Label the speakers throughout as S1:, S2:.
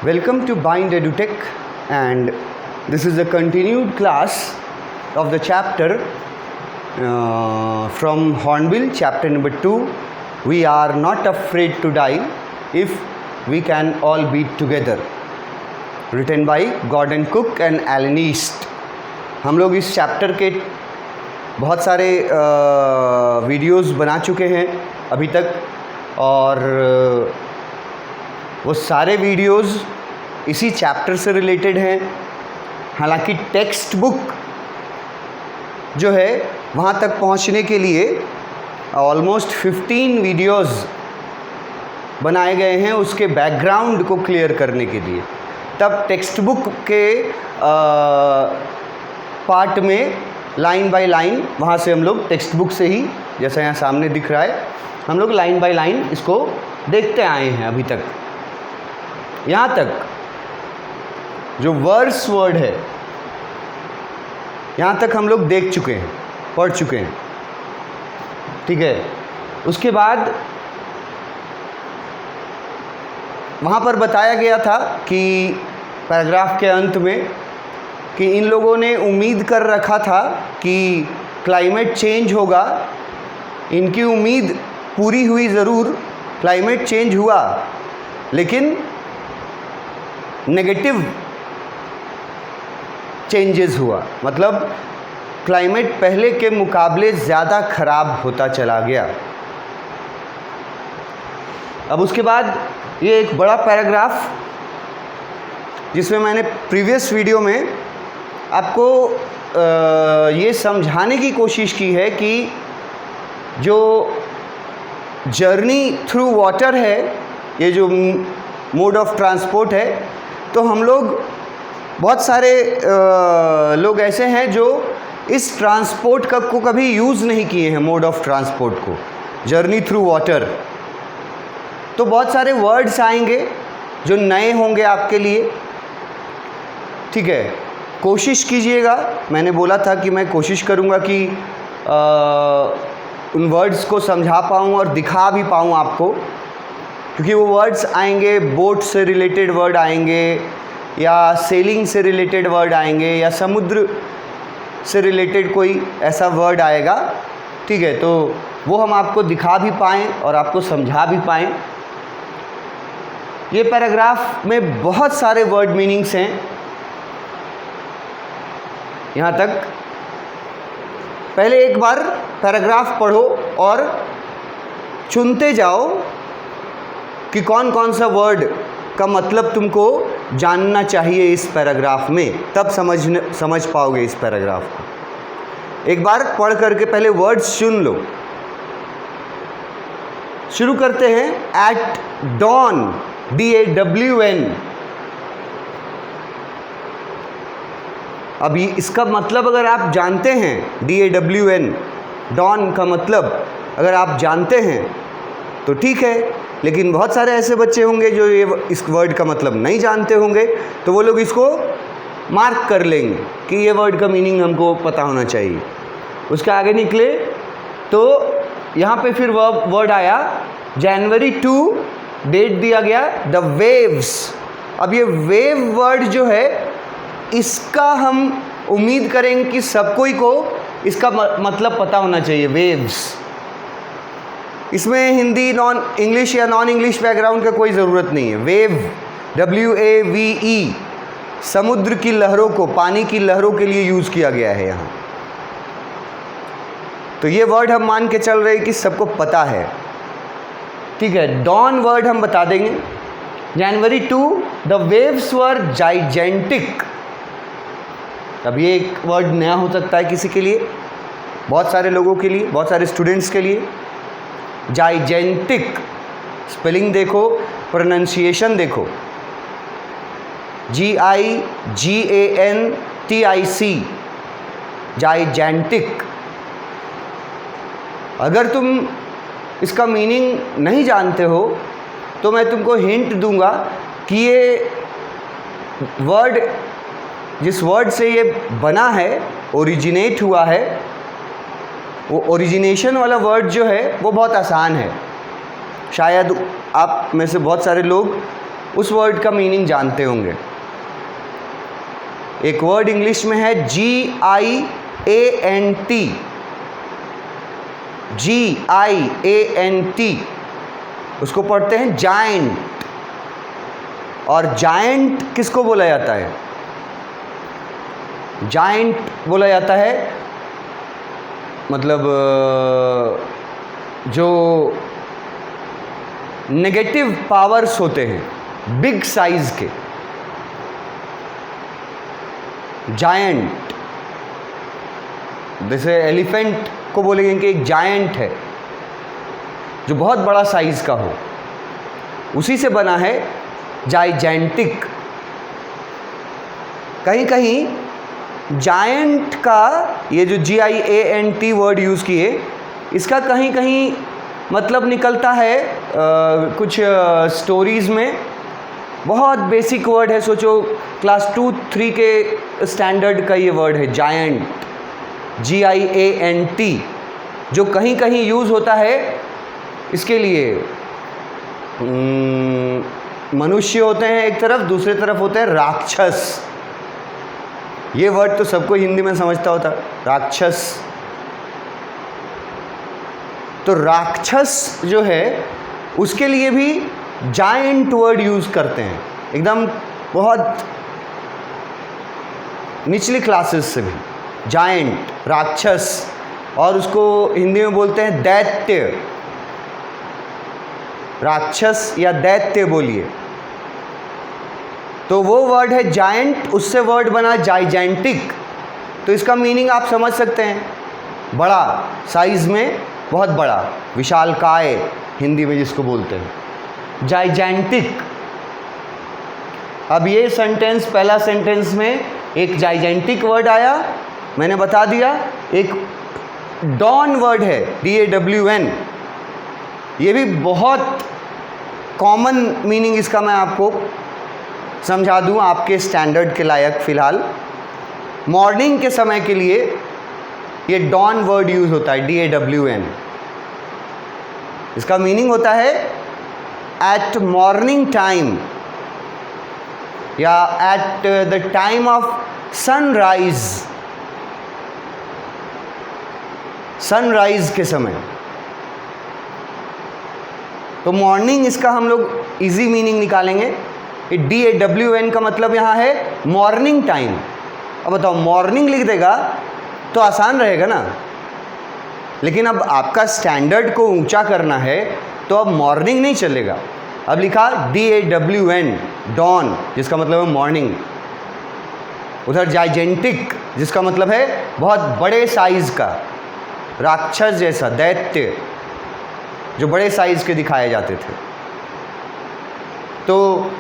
S1: Welcome to Bind EduTech, and this is a continued class of the chapter from Hornbill, chapter number 2. We are not afraid to die if we can all be together, written by Gordon Cook and Alan East. हम लोग इस chapter के बहुत सारे videos बना चुके हैं अभी तक, और वो सारे वीडियोस इसी चैप्टर से रिलेटेड हैं। हालांकि टेक्स्ट बुक जो है वहाँ तक पहुँचने के लिए ऑलमोस्ट 15 वीडियोस बनाए गए हैं उसके बैकग्राउंड को क्लियर करने के लिए। तब टेक्स्ट बुक के पार्ट में लाइन बाय लाइन वहाँ से हम लोग टेक्स्ट बुक से ही, जैसा यहाँ सामने दिख रहा है, हम लोग लाइन बाय लाइन इसको देखते आए हैं अभी तक। यहाँ तक जो वर्स वर्ड है यहाँ तक हम लोग देख चुके हैं, पढ़ चुके हैं, ठीक है। उसके बाद वहाँ पर बताया गया था कि पैराग्राफ के अंत में कि इन लोगों ने उम्मीद कर रखा था कि क्लाइमेट चेंज होगा। इनकी उम्मीद पूरी हुई ज़रूर, क्लाइमेट चेंज हुआ, लेकिन नेगेटिव चेंजेस हुआ, मतलब क्लाइमेट पहले के मुकाबले ज़्यादा ख़राब होता चला गया। अब उसके बाद ये एक बड़ा पैराग्राफ जिसमें मैंने प्रीवियस वीडियो में आपको ये समझाने की कोशिश की है कि जो जर्नी थ्रू वाटर है, ये जो मोड ऑफ ट्रांसपोर्ट है, तो हम लोग बहुत सारे लोग ऐसे हैं जो इस ट्रांसपोर्ट को कभी यूज़ नहीं किए हैं, मोड ऑफ ट्रांसपोर्ट को, जर्नी थ्रू वाटर। तो बहुत सारे वर्ड्स आएंगे जो नए होंगे आपके लिए, ठीक है। कोशिश कीजिएगा, मैंने बोला था कि मैं कोशिश करूँगा कि उन वर्ड्स को समझा पाऊँ और दिखा भी पाऊँ आपको, क्योंकि वो वर्ड्स आएंगे, बोट से रिलेटेड वर्ड आएंगे, या सेलिंग से रिलेटेड वर्ड आएंगे, या समुद्र से रिलेटेड कोई ऐसा वर्ड आएगा, ठीक है। तो वो हम आपको दिखा भी पाएँ और आपको समझा भी पाएँ। ये पैराग्राफ में बहुत सारे वर्ड मीनिंग्स हैं। यहाँ तक पहले एक बार पैराग्राफ पढ़ो और चुनते जाओ कि कौन कौन सा वर्ड का मतलब तुमको जानना चाहिए इस पैराग्राफ में, तब समझ पाओगे इस पैराग्राफ को। एक बार पढ़ करके पहले वर्ड्स चुन लो। शुरू करते हैं। At dawn, DAWN। अभी इसका मतलब अगर आप जानते हैं, DAWN, डॉन का मतलब अगर आप जानते हैं तो ठीक है, लेकिन बहुत सारे ऐसे बच्चे होंगे जो ये इस वर्ड का मतलब नहीं जानते होंगे, तो वो लोग इसको मार्क कर लेंगे कि ये वर्ड का मीनिंग हमको पता होना चाहिए। उसके आगे निकले तो यहाँ पे फिर वर्ड आया जनवरी 2, डेट दिया गया द वेव्स। अब ये वेव वर्ड जो है, इसका हम उम्मीद करेंगे कि सब कोई को इसका मतलब पता होना चाहिए, वेव्स। इसमें हिंदी, नॉन इंग्लिश या नॉन इंग्लिश बैकग्राउंड का कोई ज़रूरत नहीं है। वेव, WAVE, समुद्र की लहरों को, पानी की लहरों के लिए यूज़ किया गया है यहाँ। तो ये वर्ड हम मान के चल रहे हैं कि सबको पता है, ठीक है। डॉन वर्ड हम बता देंगे। जनवरी 2, द वेव्स वर जाइजेंटिक। अब ये एक वर्ड नया हो सकता है किसी के लिए, बहुत सारे लोगों के लिए, बहुत सारे स्टूडेंट्स के लिए। जाइजेंटिक, स्पेलिंग देखो, प्रोनाउंसिएशन देखो, GIGANTIC, जाइजेंटिक। अगर तुम इसका मीनिंग नहीं जानते हो तो मैं तुमको हिंट दूंगा कि ये वर्ड, जिस वर्ड से ये बना है, ओरिजिनेट हुआ है, वो ओरिजिनेशन वाला वर्ड जो है वो बहुत आसान है। शायद आप में से बहुत सारे लोग उस वर्ड का मीनिंग जानते होंगे। एक वर्ड इंग्लिश में है GIANT, GIANT, उसको पढ़ते हैं जायंट। और जायंट किसको बोला जाता है? जायंट बोला जाता है मतलब जो नेगेटिव पावर्स होते हैं बिग साइज के, जायंट। जैसे एलिफेंट को बोलेंगे कि एक जायंट है जो बहुत बड़ा साइज का हो, उसी से बना है जाइजेंटिक। कहीं कहीं जायंट का ये जो GIANT वर्ड यूज़ किए, इसका कहीं कहीं मतलब निकलता है कुछ स्टोरीज़ में। बहुत बेसिक वर्ड है, सोचो क्लास 2-3 के स्टैंडर्ड का ये वर्ड है जायंट, GIANT, जो कहीं कहीं यूज़ होता है इसके लिए। मनुष्य होते हैं एक तरफ, दूसरे तरफ होते हैं राक्षस। ये वर्ड तो सबको हिंदी में समझता होता, राक्षस। तो राक्षस जो है उसके लिए भी जायंट वर्ड यूज़ करते हैं, एकदम बहुत निचली क्लासेस से भी, जायंट, राक्षस। और उसको हिंदी में बोलते हैं दैत्य, राक्षस या दैत्य बोलिए। तो वो वर्ड है जायंट, उससे वर्ड बना जाइजेंटिक। तो इसका मीनिंग आप समझ सकते हैं, बड़ा साइज में, बहुत बड़ा, विशालकाय हिंदी में जिसको बोलते हैं, जाइजेंटिक। अब ये सेंटेंस, पहला सेंटेंस में एक जाइजेंटिक वर्ड आया, मैंने बता दिया। एक डॉन वर्ड है, DAWN, ये भी बहुत कॉमन मीनिंग इसका मैं आपको समझा दूं आपके स्टैंडर्ड के लायक। फ़िलहाल मॉर्निंग के समय के लिए ये डॉन वर्ड यूज़ होता है, DAWN। इसका मीनिंग होता है एट मॉर्निंग टाइम या at the time of sunrise, sunrise के समय। तो मॉर्निंग इसका हम लोग इजी मीनिंग निकालेंगे। DAWN का मतलब यहाँ है मॉर्निंग टाइम। अब बताओ, मॉर्निंग लिख देगा तो आसान रहेगा ना, लेकिन अब आपका स्टैंडर्ड को ऊंचा करना है तो अब मॉर्निंग नहीं चलेगा। अब लिखा DAWN, डॉन, जिसका मतलब है मॉर्निंग। उधर जाइजेंटिक, जिसका मतलब है बहुत बड़े साइज का, राक्षस जैसा, दैत्य, जो बड़े साइज के दिखाए जाते थे। तो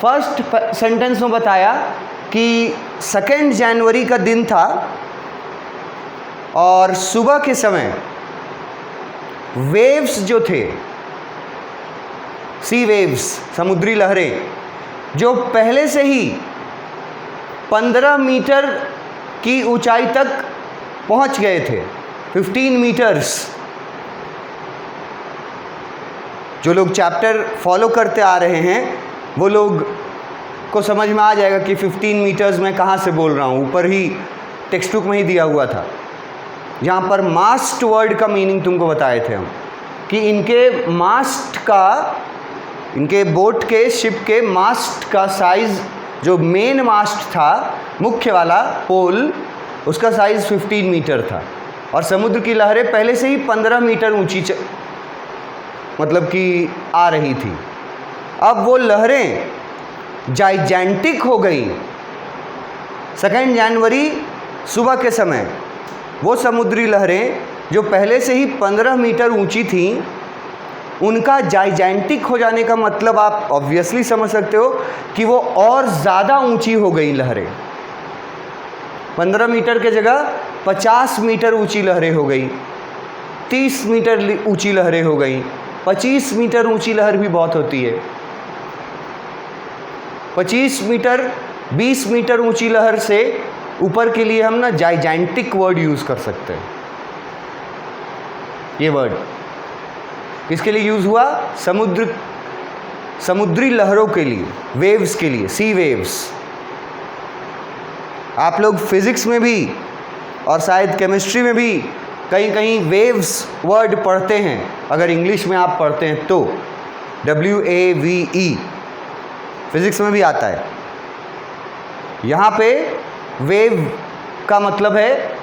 S1: फर्स्ट सेंटेंस में बताया कि 2 जनवरी का दिन था और सुबह के समय वेव्स जो थे, सी वेव्स, समुद्री लहरें, जो पहले से ही 15 मीटर की ऊंचाई तक पहुंच गए थे, 15 मीटर्स। जो लोग चैप्टर फॉलो करते आ रहे हैं वो लोग को समझ में आ जाएगा कि 15 मीटर्स मैं कहाँ से बोल रहा हूँ। ऊपर ही टेक्स्ट बुक में ही दिया हुआ था, जहाँ पर मास्ट वर्ड का मीनिंग तुमको बताए थे हम, कि इनके मास्ट का, इनके बोट के, शिप के मास्ट का साइज़, जो मेन मास्ट था, मुख्य वाला पोल, उसका साइज़ 15 मीटर था। और समुद्र की लहरें पहले से ही 15 मीटर ऊंची मतलब कि आ रही थी। अब वो लहरें जाइजेंटिक हो गई। 2 जनवरी सुबह के समय वो समुद्री लहरें जो पहले से ही 15 मीटर ऊंची थीं, उनका जाइजेंटिक हो जाने का मतलब आप ऑब्वियसली समझ सकते हो कि वो और ज़्यादा ऊंची हो गई लहरें। 15 मीटर के जगह 50 मीटर ऊंची लहरें हो गई, 30 मीटर ऊंची लहरें हो गई, 25 मीटर ऊंची लहर भी बहुत होती है। 25 मीटर, 20 मीटर ऊंची लहर से ऊपर के लिए हम ना जाइजेंटिक वर्ड यूज़ कर सकते हैं। ये वर्ड किसके लिए यूज़ हुआ? समुद्र समुद्री लहरों के लिए, वेव्स के लिए, सी वेव्स। आप लोग फिजिक्स में भी और शायद केमिस्ट्री में भी कहीं कहीं वेव्स वर्ड पढ़ते हैं, अगर इंग्लिश में आप पढ़ते हैं तो WAVE, फिजिक्स में भी आता है। यहाँ पे वेव का मतलब है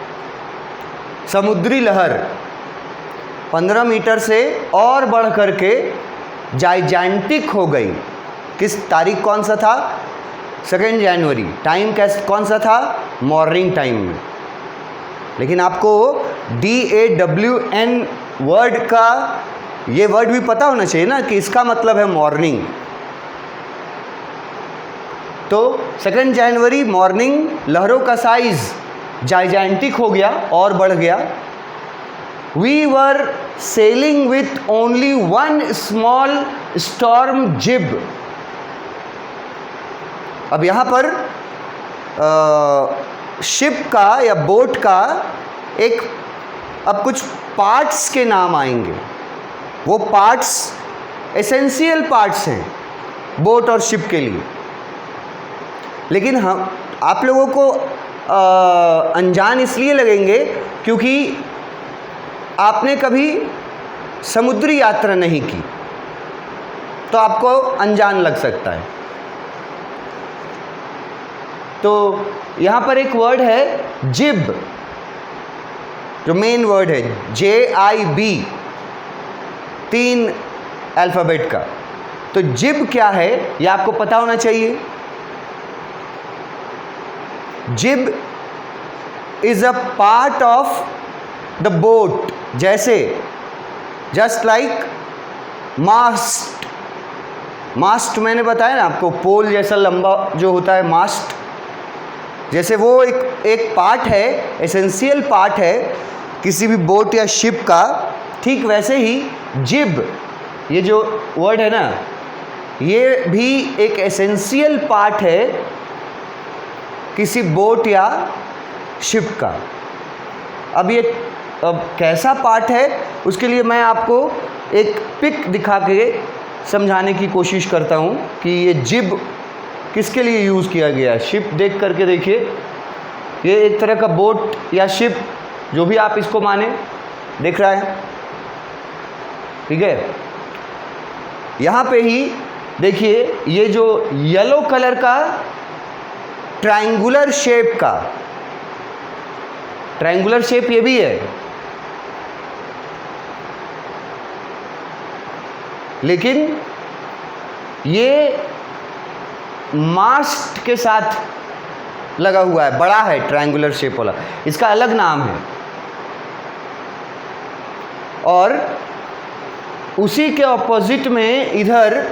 S1: समुद्री लहर 15 मीटर से और बढ़ करके जाइजेंटिक हो गई। किस तारीख कौन सा था? 2 जनवरी। टाइम कौन सा था? मॉर्निंग टाइम में। लेकिन आपको DAWN वर्ड का ये वर्ड भी पता होना चाहिए ना कि इसका मतलब है मॉर्निंग। तो 2 जनवरी मॉर्निंग लहरों का साइज जाइजेंटिक हो गया और बढ़ गया। We were sailing with only 1 small storm jib. अब यहाँ पर शिप का या बोट का एक अब कुछ पार्ट्स के नाम आएंगे। वो पार्ट्स एसेंशियल पार्ट्स हैं बोट और शिप के लिए, लेकिन हम आप लोगों को अनजान इसलिए लगेंगे क्योंकि आपने कभी समुद्री यात्रा नहीं की, तो आपको अनजान लग सकता है। तो यहाँ पर एक वर्ड है जिब, जो मेन वर्ड है JIB, 3 अल्फ़ाबेट का। तो जिब क्या है ये आपको पता होना चाहिए। जिब is a part of the boat, जैसे जस्ट लाइक मास्ट। मास्ट मैंने बताया ना आपको, पोल जैसा लंबा जो होता है मास्ट, जैसे वो एक पार्ट है, एसेंशियल पार्ट है किसी भी बोट या शिप का। ठीक वैसे ही जिब, ये जो वर्ड है ना, ये भी एक एसेंशियल पार्ट है किसी बोट या शिप का। अब ये कैसा पार्ट है उसके लिए मैं आपको एक पिक दिखा के समझाने की कोशिश करता हूँ कि ये जिब किसके लिए यूज़ किया गया है। शिप देख करके देखिए, ये एक तरह का बोट या शिप, जो भी आप इसको माने, दिख रहा है, ठीक है। यहाँ पे ही देखिए, ये जो येलो कलर का ट्रायंगुलर शेप का, ट्रायंगुलर शेप ये भी है, लेकिन ये मास्ट के साथ लगा हुआ है, बड़ा है ट्रायंगुलर शेप वाला, इसका अलग नाम है। और उसी के ऑपोजिट में इधर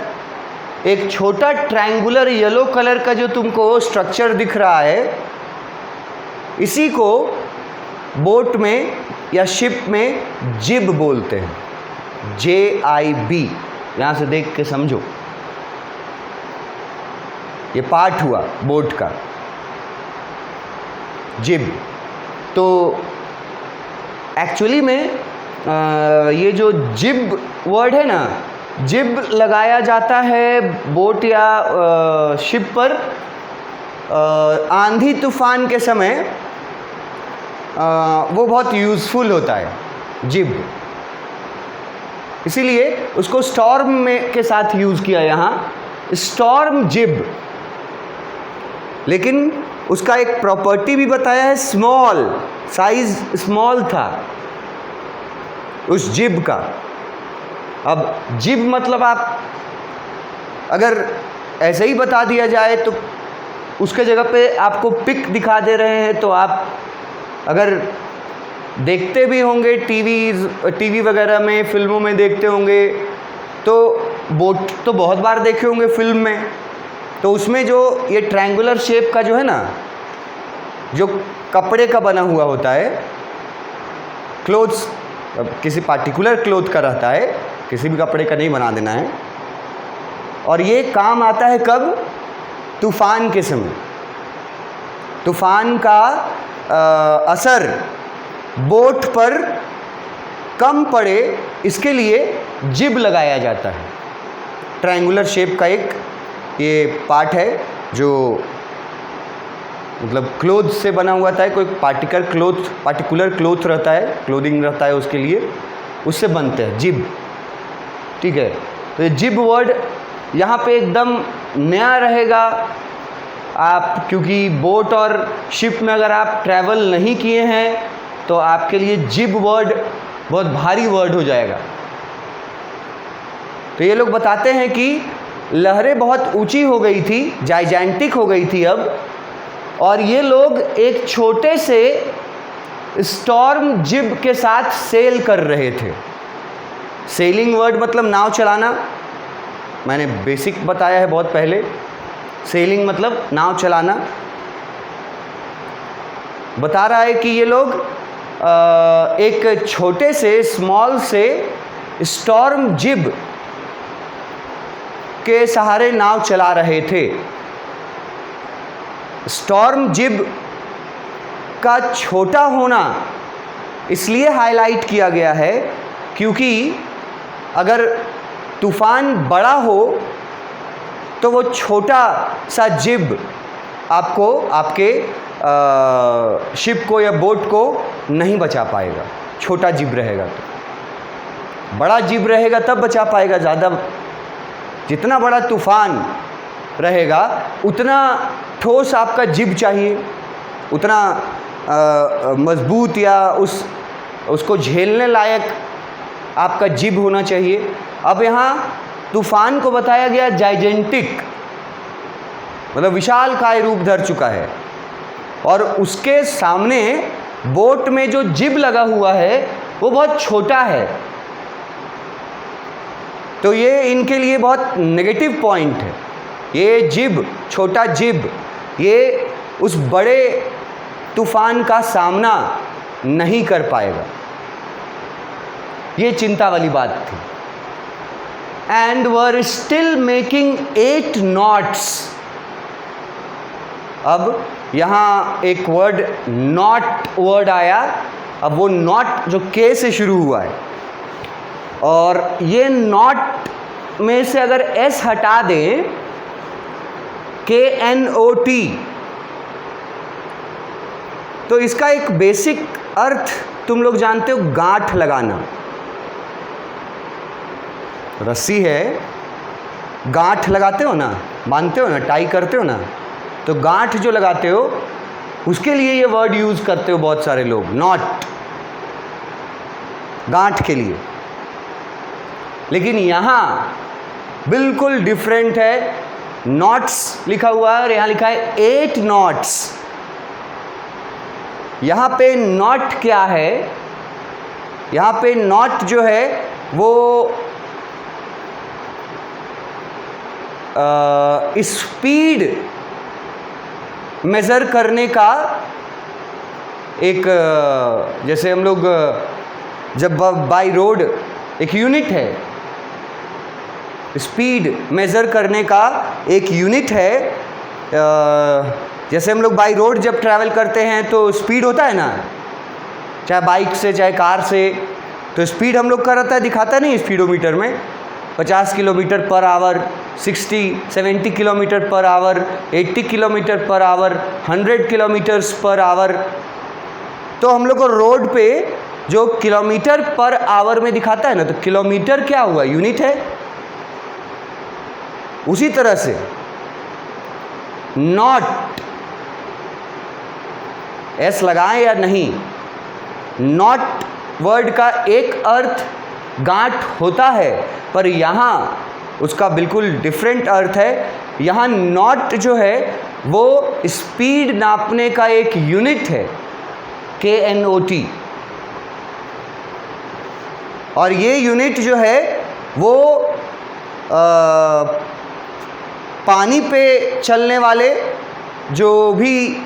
S1: एक छोटा ट्रायंगुलर येलो कलर का जो तुमको स्ट्रक्चर दिख रहा है, इसी को बोट में या शिप में जिब बोलते हैं, JIB। यहाँ से देख के समझो, ये पार्ट हुआ बोट का, जिब। तो एक्चुअली में ये जो जिब वर्ड है ना, जिब लगाया जाता है बोट या शिप पर आंधी तूफान के समय। वो बहुत यूज़फुल होता है जिब, इसीलिए उसको स्टॉर्म में के साथ यूज़ किया यहाँ, स्टॉर्म जिब। लेकिन उसका एक प्रॉपर्टी भी बताया है, स्मॉल, साइज स्मॉल था उस जिब का। अब जिब मतलब आप अगर ऐसे ही बता दिया जाए तो उसके जगह पे आपको पिक दिखा दे रहे हैं, तो आप अगर देखते भी होंगे टीवी वगैरह में, फिल्मों में देखते होंगे, तो बोट तो बहुत बार देखे होंगे फिल्म में। तो उसमें जो ये ट्रायंगुलर शेप का जो है ना, जो कपड़े का बना हुआ होता है, क्लोथ्स, किसी पार्टिकुलर क्लोथ का रहता है, किसी भी कपड़े का नहीं बना देना है। और ये काम आता है कब? तूफान के समय। तूफान का असर बोट पर कम पड़े, इसके लिए जिब लगाया जाता है। ट्रायंगुलर शेप का एक ये पार्ट है जो मतलब क्लोथ से बना हुआ था, कोई पार्टिकुलर क्लोथ रहता है, क्लोथिंग रहता है उसके लिए, उससे बनते हैं जिब। ठीक है, तो ये जिब वर्ड यहाँ पे एकदम नया रहेगा आप, क्योंकि बोट और शिप में अगर आप ट्रैवल नहीं किए हैं तो आपके लिए जिब वर्ड बहुत भारी वर्ड हो जाएगा। तो ये लोग बताते हैं कि लहरें बहुत ऊंची हो गई थी, जाइजेंटिक हो गई थी अब, और ये लोग एक छोटे से स्टॉर्म जिब के साथ सेल कर रहे थे। सेलिंग वर्ड मतलब नाव चलाना, मैंने बेसिक बताया है बहुत पहले। सेलिंग मतलब नाव चलाना। बता रहा है कि ये लोग एक छोटे से स्मॉल से स्टॉर्म जिब के सहारे नाव चला रहे थे। स्टॉर्म जिब का छोटा होना इसलिए हाईलाइट किया गया है क्योंकि अगर तूफान बड़ा हो तो वो छोटा सा जिब आपको आपके शिप को या बोट को नहीं बचा पाएगा। छोटा जिब रहेगा तो, बड़ा जिब रहेगा तब बचा पाएगा। ज़्यादा जितना बड़ा तूफान रहेगा उतना ठोस आपका जिब चाहिए, उतना मजबूत या उसको झेलने लायक आपका जिब होना चाहिए। अब यहाँ तूफान को बताया गया जाइजेंटिक, मतलब विशालकाय रूप धर चुका है, और उसके सामने बोट में जो जिब लगा हुआ है वो बहुत छोटा है। तो ये इनके लिए बहुत नेगेटिव पॉइंट है। ये जिब, छोटा जिब, ये उस बड़े तूफान का सामना नहीं कर पाएगा। ये चिंता वाली बात थी। And were still making 8 knots. अब यहाँ एक वर्ड नॉट वर्ड आया। अब वो नॉट जो के से शुरू हुआ है, और ये नॉट में से अगर एस हटा दें, KNOT, तो इसका एक बेसिक अर्थ तुम लोग जानते हो, गांठ लगाना। रस्सी है, गांठ लगाते हो ना, बांधते हो ना, टाई करते हो ना, तो गांठ जो लगाते हो उसके लिए ये वर्ड यूज करते हो बहुत सारे लोग, नॉट, गांठ के लिए। लेकिन यहाँ बिल्कुल डिफरेंट है। नॉट्स लिखा हुआ है और यहाँ लिखा है 8 नॉट्स। यहाँ पे नॉट क्या है? यहाँ पे नॉट जो है वो स्पीड मेज़र करने का एक, जैसे हम लोग जब बाई रोड एक यूनिट है, स्पीड मेज़र करने का एक यूनिट है। जैसे हम लोग बाई रोड जब ट्रैवल करते हैं तो स्पीड होता है ना, चाहे बाइक से चाहे कार से, तो स्पीड हम लोग का रहता है, दिखाता नहीं स्पीडोमीटर में, 50 kilometre per hour, 60-70 kilometre per hour, 80 kilometre per hour, 100 kilometres per hour. तो हम लोग को रोड पे जो किलोमीटर पर आवर में दिखाता है ना, तो किलोमीटर क्या हुआ? यूनिट है। उसी तरह से नॉट, एस लगाएं या नहीं, नॉट वर्ड का एक अर्थ गांठ होता है, पर यहाँ उसका बिल्कुल डिफरेंट अर्थ है। यहाँ नॉट जो है वो स्पीड नापने का एक यूनिट है, KNOT, और ये यूनिट जो है वो पानी पे चलने वाले जो भी,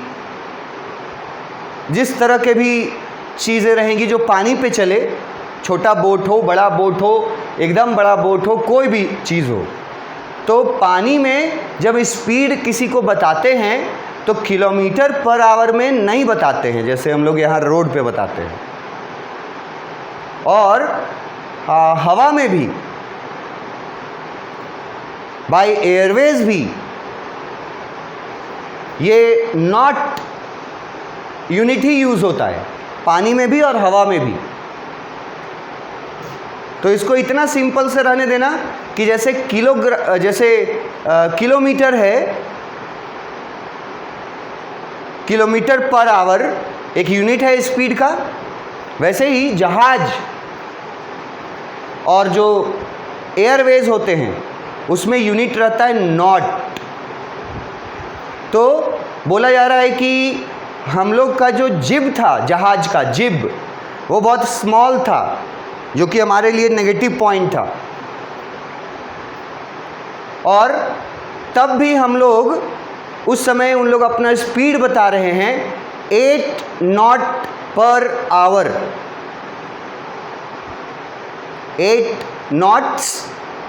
S1: जिस तरह के भी चीज़ें रहेंगी जो पानी पे चले, छोटा बोट हो, बड़ा बोट हो, एकदम बड़ा बोट हो, कोई भी चीज़ हो, तो पानी में जब स्पीड किसी को बताते हैं तो किलोमीटर पर आवर में नहीं बताते हैं, जैसे हम लोग यहाँ रोड पे बताते हैं। और हवा में भी बाय एयरवेज भी ये नॉट यूनिट ही यूज़ होता है, पानी में भी और हवा में भी। तो इसको इतना सिंपल से रहने देना कि जैसे किलोमीटर है, किलोमीटर पर आवर एक यूनिट है स्पीड का, वैसे ही जहाज और जो एयरवेज होते हैं उसमें यूनिट रहता है नॉट। तो बोला जा रहा है कि हम लोग का जो जिब था, जहाज का जिब, वो बहुत स्मॉल था, जो कि हमारे लिए नेगेटिव पॉइंट था। और तब भी हम लोग उस समय उन लोग अपना स्पीड बता रहे हैं 8 not per hour, 8 knots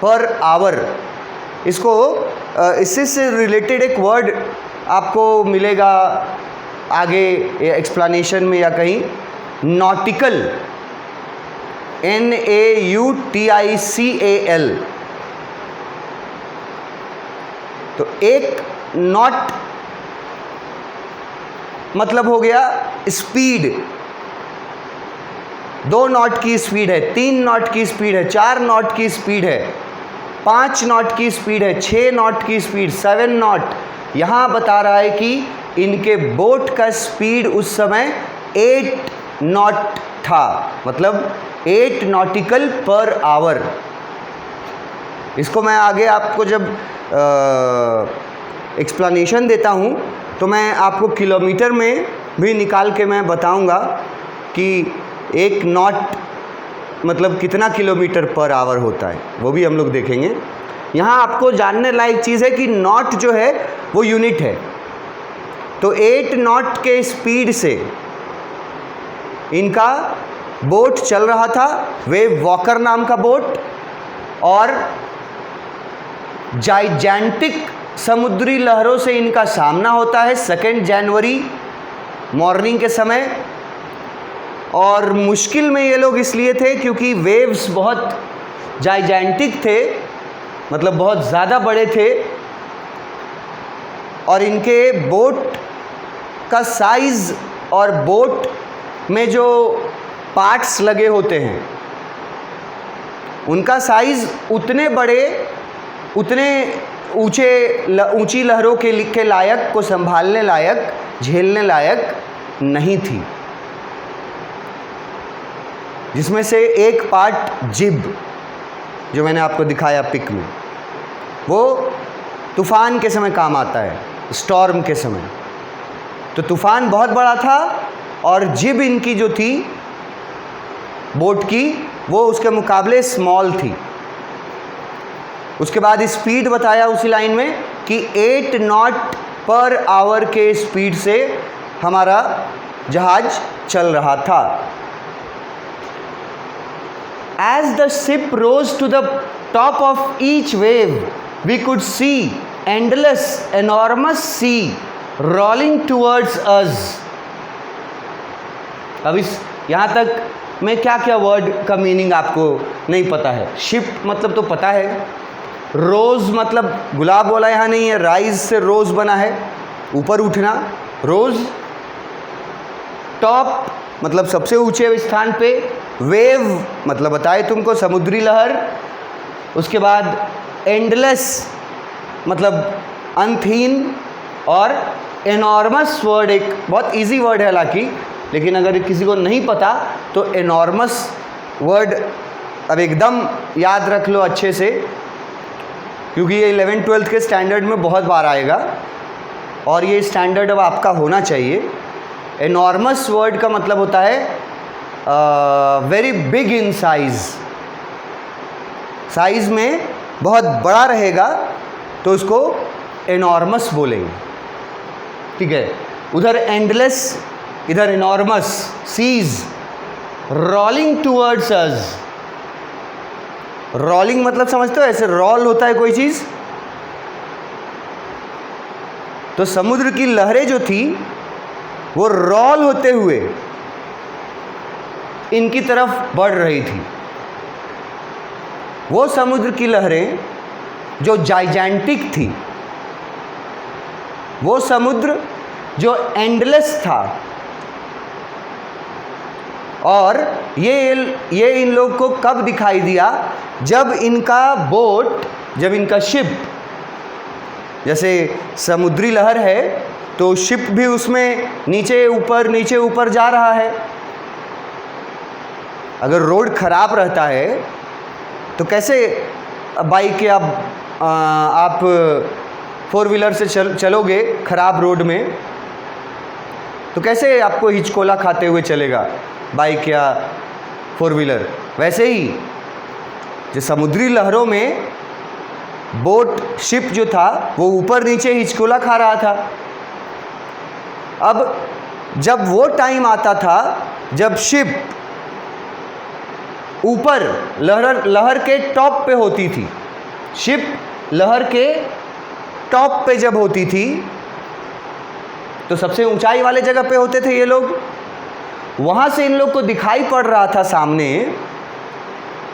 S1: per hour. इससे से रिलेटेड एक वर्ड आपको मिलेगा आगे एक्सप्लेनेशन में या कहीं, नॉटिकल, NAUTICAL। तो एक नॉट मतलब हो गया स्पीड, 2 नॉट की स्पीड है, 3 नॉट की स्पीड है, 4 नॉट की स्पीड है, 5 नॉट की स्पीड है, 6 नॉट की स्पीड, 7 नॉट। यहाँ बता रहा है कि इनके बोट का स्पीड उस समय 8 नॉट था, मतलब 8 नॉटिकल पर आवर। इसको मैं आगे आपको जब एक्सप्लेनेशन देता हूँ तो मैं आपको किलोमीटर में भी निकाल के मैं बताऊँगा कि 1 नॉट मतलब कितना किलोमीटर पर आवर होता है, वो भी हम लोग देखेंगे। यहाँ आपको जानने लायक चीज़ है कि नॉट जो है वो यूनिट है। तो 8 नॉट के स्पीड से इनका बोट चल रहा था, वेव वॉकर नाम का बोट, और जाइजेंटिक समुद्री लहरों से इनका सामना होता है 2 जनवरी मॉर्निंग के समय। और मुश्किल में ये लोग इसलिए थे क्योंकि वेव्स बहुत जाइजेंटिक थे, मतलब बहुत ज़्यादा बड़े थे, और इनके बोट का साइज़ और बोट में जो पार्ट्स लगे होते हैं उनका साइज़ उतने बड़े, उतने ऊंची लहरों के लायक, को संभालने लायक, झेलने लायक नहीं थी। जिसमें से एक पार्ट जिब, जो मैंने आपको दिखाया पिक में, वो तूफ़ान के समय काम आता है, स्टॉर्म के समय। तो तूफ़ान बहुत बड़ा था और जिब इनकी जो थी बोट की, वो उसके मुकाबले स्मॉल थी। उसके बाद स्पीड बताया उसी लाइन में कि 8 नॉट पर आवर के स्पीड से हमारा जहाज चल रहा था। As the ship rose to the top of each wave, we could see endless, enormous sea rolling towards us. अब इस यहाँ तक में क्या क्या वर्ड का मीनिंग आपको नहीं पता है। शिप मतलब तो पता है, रोज़ मतलब गुलाब वाला यहाँ नहीं है, राइज से रोज़ बना है, ऊपर उठना, रोज़। टॉप मतलब सबसे ऊंचे स्थान पे, वेव मतलब बताए तुमको समुद्री लहर। उसके बाद एंडलेस मतलब अंतहीन, और एनॉर्मस वर्ड एक बहुत इजी वर्ड है हालांकि, लेकिन अगर किसी को नहीं पता तो एनॉर्मस वर्ड अब एकदम याद रख लो अच्छे से, क्योंकि ये 11th-12th के स्टैंडर्ड में बहुत बार आएगा और ये स्टैंडर्ड अब आपका होना चाहिए। एनॉर्मस वर्ड का मतलब होता है very big in size, size में बहुत बड़ा रहेगा तो उसको एनॉर्मस बोलेंगे, ठीक है। उधर एंडलेस, इधर enormous, seas rolling towards us. Rolling मतलब समझते हो, ऐसे रॉल होता है कोई चीज़, तो समुद्र की लहरें जो थी वो रॉल होते हुए इनकी तरफ बढ़ रही थी। वो समुद्र की लहरें जो जाइजेंटिक थी, वो समुद्र जो एंडलेस था, और ये इन लोग को कब दिखाई दिया? जब इनका बोट, जब इनका शिप, जैसे समुद्री लहर है तो शिप भी उसमें नीचे ऊपर जा रहा है। अगर रोड खराब रहता है तो कैसे बाइक या आप 4 व्हीलर से चलोगे खराब रोड में, तो कैसे आपको हिचकोला खाते हुए चलेगा बाइक या 4 व्हीलर? वैसे ही जो समुद्री लहरों में बोट, शिप जो था वो ऊपर नीचे हिचकोला खा रहा था। अब जब वो टाइम आता था जब शिप ऊपर लहर के टॉप पे होती थी, शिप लहर के टॉप पे जब होती थी, तो सबसे ऊंचाई वाले जगह पे होते थे ये लोग। वहां से इन लोग को दिखाई पड़ रहा था सामने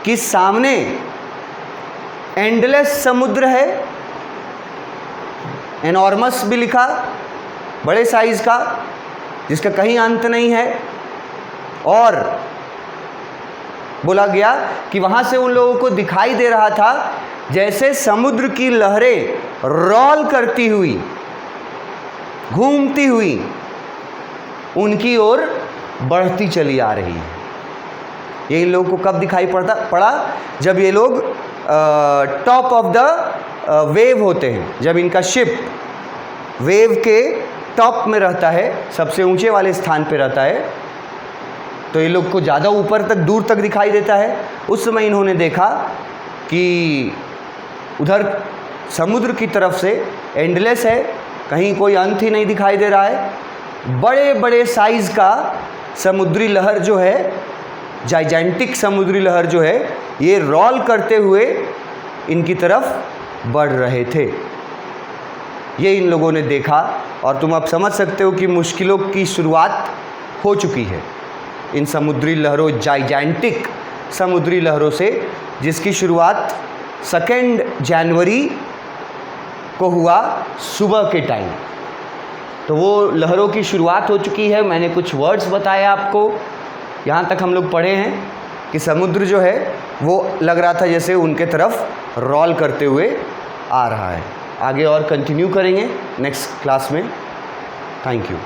S1: कि सामने एंडलेस समुद्र है, एनॉर्मस भी लिखा, बड़े साइज का, जिसका कहीं अंत नहीं है। और बोला गया कि वहां से उन लोगों को दिखाई दे रहा था जैसे समुद्र की लहरें रोल करती हुई, घूमती हुई उनकी ओर बढ़ती चली आ रही है। ये इन लोगों को कब दिखाई पड़ा? जब ये लोग टॉप ऑफ द वेव होते हैं, जब इनका शिप वेव के टॉप में रहता है, सबसे ऊंचे वाले स्थान पे रहता है, तो ये लोग को ज़्यादा ऊपर तक, दूर तक दिखाई देता है। उस समय इन्होंने देखा कि उधर समुद्र की तरफ से एंडलेस है, कहीं कोई अंत ही नहीं दिखाई दे रहा है। बड़े बड़े साइज़ का समुद्री लहर जो है, जाइजेंटिक समुद्री लहर जो है, ये रोल करते हुए इनकी तरफ बढ़ रहे थे। ये इन लोगों ने देखा, और तुम अब समझ सकते हो कि मुश्किलों की शुरुआत हो चुकी है इन समुद्री लहरों, जाइजेंटिक समुद्री लहरों से, जिसकी शुरुआत 2 जनवरी को हुआ सुबह के टाइम। तो वो लहरों की शुरुआत हो चुकी है। मैंने कुछ वर्ड्स बताए आपको, यहाँ तक हम लोग पढ़े हैं कि समुद्र जो है वो लग रहा था जैसे उनके तरफ रोल करते हुए आ रहा है। आगे और कंटिन्यू करेंगे नेक्स्ट क्लास में। Thank you.